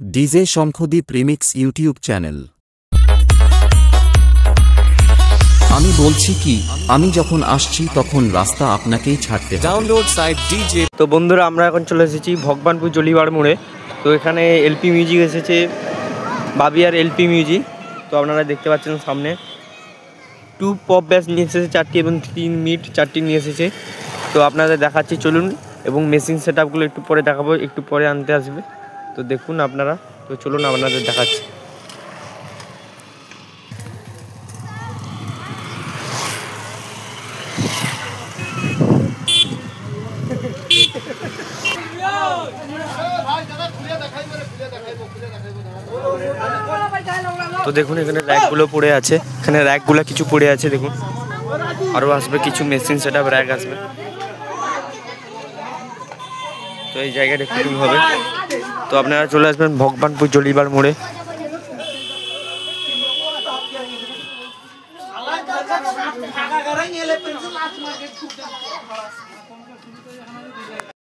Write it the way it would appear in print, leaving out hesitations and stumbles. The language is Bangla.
DJ Shankhadeep remix YouTube channel. আমি বলছি কি, আমি যখন আসছি তখন রাস্তা আপনাকেই ছাড়তে হবে। Download site DJ. তো বন্ধুরা, আমরা এখন চলে এসেছি ভগবানপুর জলিবার মোড়ে। তো এখানে এলপি মিউজিক এসেছে, বাবিয়ার এলপি মিউজিক। তো আপনারা দেখতে পাচ্ছেন সামনে 2 পপ ব্যাস নিয়ে এসেছে 4টি এবং 3 মিট 4টি নিয়ে এসেছে। তো আপনাদের দেখাচ্ছি, চলুন। এবং মেশিন সেট আপগুলো একটু পরে দেখাবো, একটু পরে আনতে আসবে। তো দেখুন আপনারা, তো চলুন আপনাদের দেখাচ্ছি। তো দেখুন এখানে র্যাকগুলো পড়ে আছে, এখানে র্যাকগুলো কিছু পড়ে আছে দেখুন। আরও আসবে কিছু মেশিন সেট আপ র্যাক আসবে। তো এই জায়গাটা ফিটিং হবে। তো আপনারা চলে আসবেন ভগবানপুর জলিবার মোড়ে।